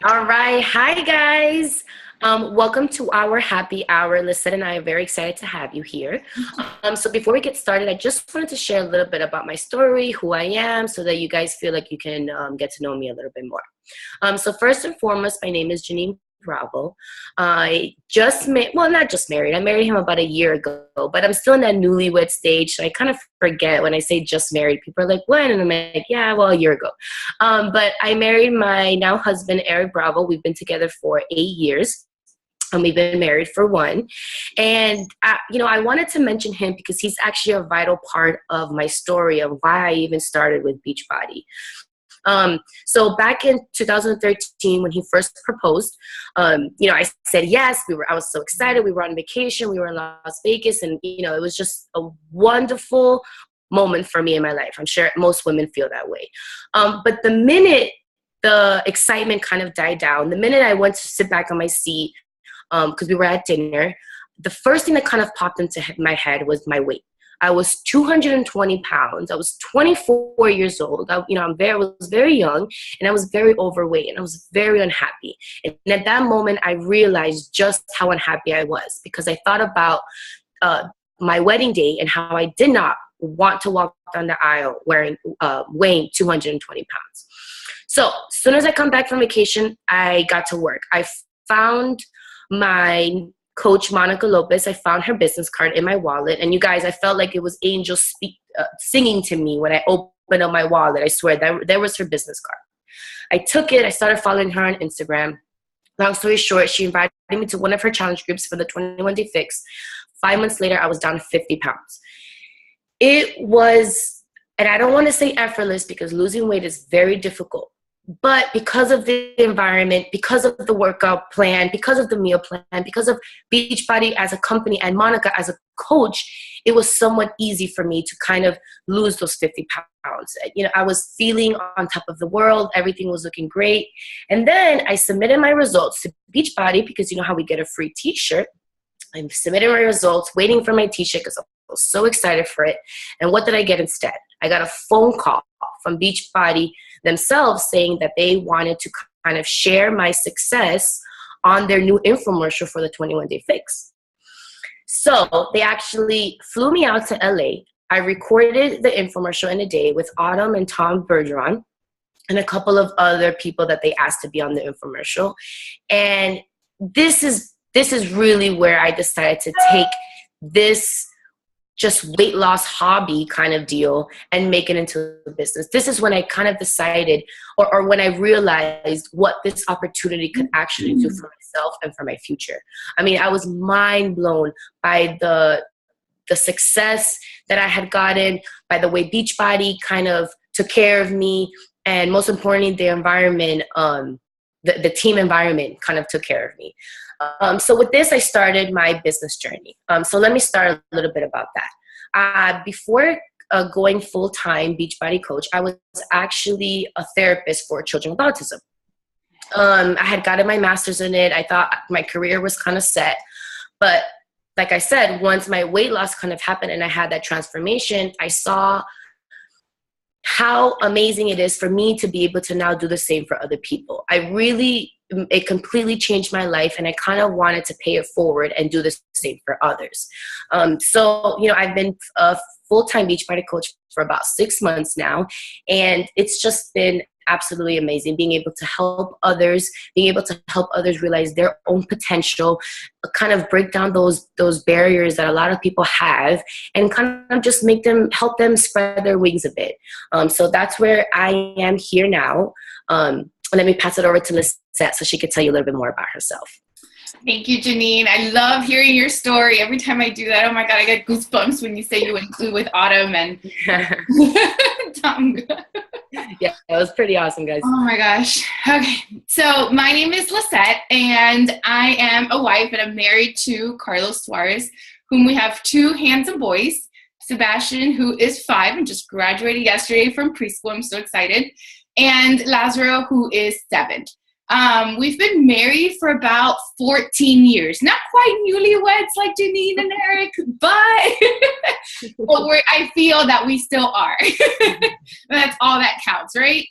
All right. Hi, guys. Welcome to our happy hour. Lizzette and I are very excited to have you here. So before we get started, I just wanted to share a little bit about my story, who I am, so that you guys feel like you can get to know me a little bit more. So first and foremost, my name is Janine Bravo. I just not just married. I married him about a year ago, but I'm still in that newlywed stage. So I kind of forget when I say just married. People are like, when? And I'm like, yeah, well, a year ago. But I married my now husband, Eric Bravo. We've been together for 8 years. And we've been married for one. And, I wanted to mention him because he's actually a vital part of my story of why I even started with Beachbody. So back in 2013, when he first proposed, I said yes. I was so excited. We were on vacation. We were in Las Vegas, and it was just a wonderful moment for me in my life. I'm sure most women feel that way. But the minute the excitement kind of died down, the minute I went to sit back on my seat, because we were at dinner, the first thing that kind of popped into my head was my weight. I was 220 pounds. I was 24 years old. I was very young, and I was very overweight, and I was very unhappy. And at that moment, I realized just how unhappy I was, because I thought about my wedding day and how I did not want to walk down the aisle weighing 220 pounds. So as soon as I come back from vacation, I got to work. I found my coach, Monica Lopez. I found her business card in my wallet. And you guys, I felt like it was angels singing to me when I opened up my wallet. I swear, there was her business card. I took it. I started following her on Instagram. Long story short, she invited me to one of her challenge groups for the 21-day fix. 5 months later, I was down 50 pounds. It was, and I don't want to say effortless because losing weight is very difficult. But because of the environment, because of the workout plan, because of the meal plan, because of Beachbody as a company and Monica as a coach, it was somewhat easy for me to kind of lose those 50 pounds. I was feeling on top of the world. Everything was looking great. And then I submitted my results to Beachbody because you know how we get a free t-shirt. I submitted my results, waiting for my t-shirt because I was so excited for it. And what did I get instead? I got a phone call from Beachbody themselves saying that they wanted to kind of share my success on their new infomercial for the 21-day fix. So they actually flew me out to LA. I recorded the infomercial in a day with Autumn and Tom Bergeron and a couple of other people that they asked to be on the infomercial. And this is really where I decided to take this just weight loss hobby kind of deal and make it into a business. This is when I kind of decided, or when I realized what this opportunity could actually do for myself and for my future. I mean, I was mind blown by the success that I had gotten, by the way Beachbody kind of took care of me, and most importantly, the environment, the team environment kind of took care of me. So with this, I started my business journey. So let me start a little bit about that. Before going full-time Beachbody coach, I was actually a therapist for children with autism. I had gotten my master's in it. I thought my career was kind of set. But like I said, once my weight loss kind of happened and I had that transformation, I saw how amazing it is for me to be able to now do the same for other people. It completely changed my life, and I kind of wanted to pay it forward and do the same for others. So I've been a full-time Beachbody coach for about 6 months now, and it's just been absolutely amazing being able to help others, realize their own potential, kind of break down those barriers that a lot of people have, and kind of just help them spread their wings a bit. So that's where I am here now. Let me pass it over to Lizzette so she could tell you a little bit more about herself. Thank you, Janine. I love hearing your story. Every time I do that, oh my God, I get goosebumps when you say you went with Autumn and Tom. Yeah, it was pretty awesome, guys. Oh my gosh. Okay. So my name is Lizzette, and I am a wife, and I'm married to Carlos Suarez, whom we have 2 handsome boys. Sebastian, who is 5 and just graduated yesterday from preschool. I'm so excited. And Lazaro, who is 7. We've been married for about 14 years. Not quite newlyweds like Janine and Eric, but I feel that we still are. That's all that counts, right?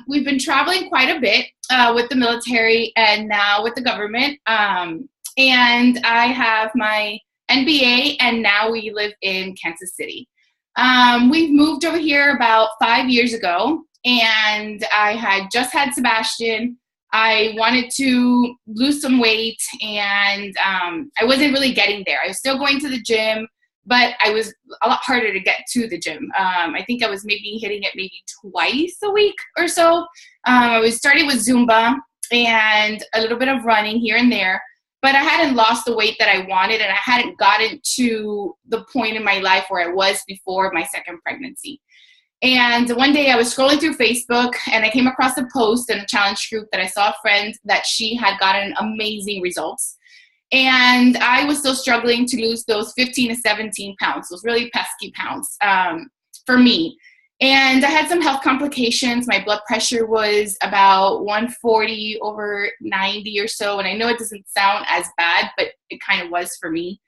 We've been traveling quite a bit with the military and now with the government. And I have my MBA, and now we live in Kansas City. We've moved over here about 5 years ago, and I had just had Sebastian. I wanted to lose some weight, and I wasn't really getting there. I was still going to the gym, but I was a lot harder to get to the gym. I think I was maybe hitting it maybe twice a week or so. I was starting with Zumba and a little bit of running here and there, but I hadn't lost the weight that I wanted, and I hadn't gotten to the point in my life where I was before my second pregnancy. And one day I was scrolling through Facebook, and I came across a post in a challenge group that I saw a friend that she had gotten amazing results. And I was still struggling to lose those 15 to 17 pounds, those really pesky pounds for me. And I had some health complications. My blood pressure was about 140/90 or so. And I know it doesn't sound as bad, but it kind of was for me.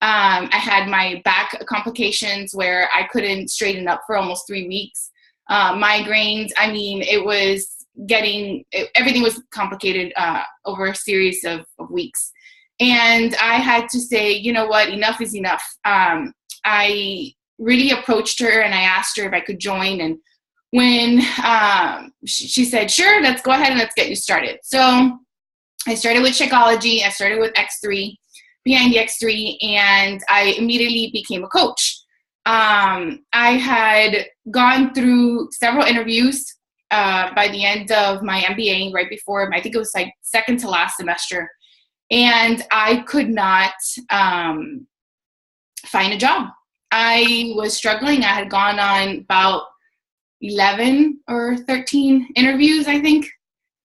I had my back complications where I couldn't straighten up for almost 3 weeks. Migraines, I mean, everything was complicated over a series of weeks. And I had to say, you know what, enough is enough. I really approached her and I asked her if I could join. And when she said, sure, let's go ahead and let's get you started. So I started with Shakeology. I started with X3, behind the X3, and I immediately became a coach. I had gone through several interviews by the end of my MBA, right before, I think it was like second to last semester. And I could not find a job. I was struggling. I had gone on about 11 or 13 interviews, I think.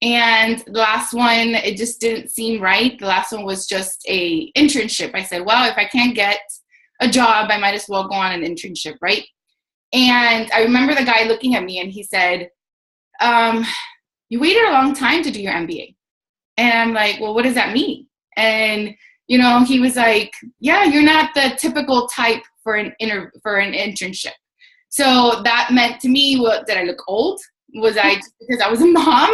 And the last one, it just didn't seem right. The last one was just a internship. I said, well, if I can't get a job, I might as well go on an internship, right? And I remember the guy looking at me and he said, you waited a long time to do your MBA. And I'm like, well, what does that mean? And, you know, he was like, yeah, you're not the typical type for an internship. So that meant to me, did I look old? Was I just because I was a mom?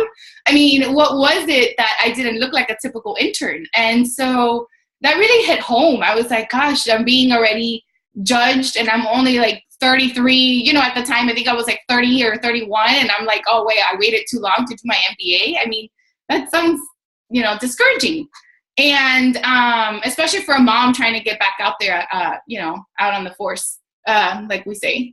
I mean, what was it that I didn't look like a typical intern? And so that really hit home. I was like, gosh, I'm being already judged, and I'm only like 33. You know, at the time, I think I was like 30 or 31. And I'm like, oh, wait, I waited too long to do my MBA. I mean, that sounds, you know, discouraging. And especially for a mom trying to get back out there, you know, out on the force, like we say.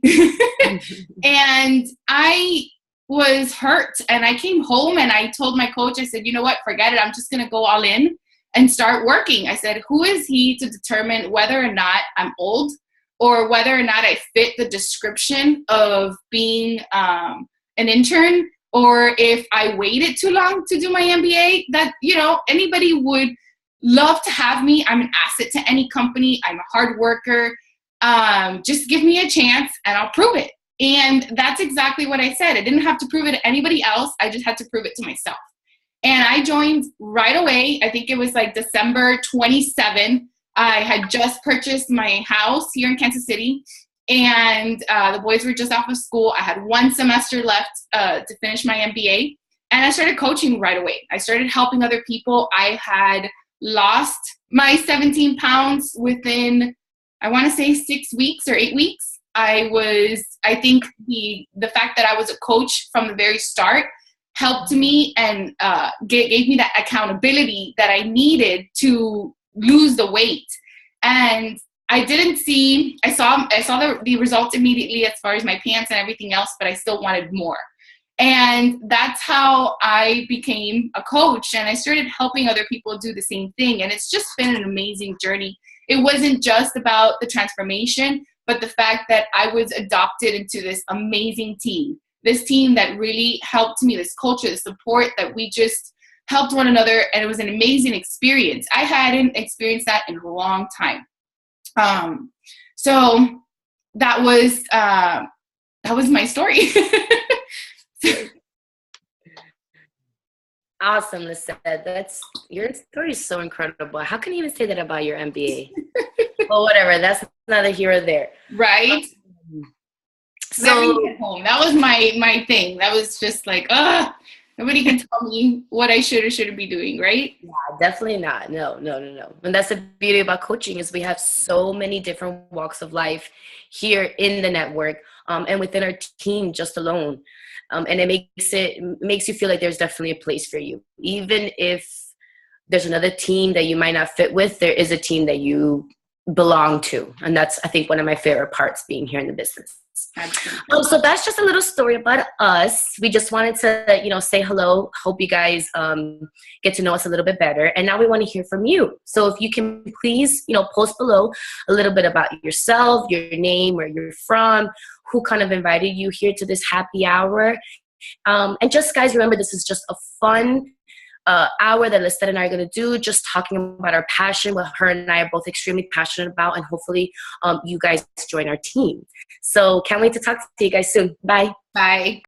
And I was hurt, and I came home and I told my coach, I said, you know what, forget it. I'm just going to go all in and start working. I said, who is he to determine whether or not I'm old or whether or not I fit the description of being an intern, or if I waited too long to do my MBA? That, you know, anybody would love to have me. I'm an asset to any company. I'm a hard worker. Just give me a chance and I'll prove it. And that's exactly what I said. I didn't have to prove it to anybody else. I just had to prove it to myself. And I joined right away. I think it was like December 27. I had just purchased my house here in Kansas City, and the boys were just off of school. I had 1 semester left to finish my MBA, and I started coaching right away. I started helping other people. I had lost my 17 pounds within, I want to say 6 weeks or 8 weeks. I think the fact that I was a coach from the very start helped me and gave me that accountability that I needed to lose the weight. And I saw the results immediately as far as my pants and everything else, but I still wanted more. And that's how I became a coach, and I started helping other people do the same thing. And it's just been an amazing journey. It wasn't just about the transformation, but the fact that I was adopted into this amazing team, this team that really helped me, this culture, the support that we just helped one another. And it was an amazing experience. I hadn't experienced that in a long time. So that was my story. Awesome, Lizzette. Your story is so incredible. How can you even say that about your MBA? Well, whatever. That's neither here or there. Right. So at home. That was my thing. That was just like, nobody can tell me what I should or shouldn't be doing, right? yeah, definitely not. No, no, no, no. And that's the beauty about coaching is we have so many different walks of life here in the network, and within our team just alone. And it makes you feel like there's definitely a place for you. Even if there's another team that you might not fit with, there is a team that you belong to. And that's, I think, one of my favorite parts being here in the business. So that's just a little story about us. We just wanted to, say hello. Hope you guys get to know us a little bit better. And now we want to hear from you. So if you can please, post below a little bit about yourself, your name, where you're from, who kind of invited you here to this happy hour. And just, guys, remember, this is just a fun hour that Lizzette and I are going to do, just talking about our passion, what her and I are both extremely passionate about, and hopefully you guys join our team. So can't wait to talk to you guys soon. Bye. Bye.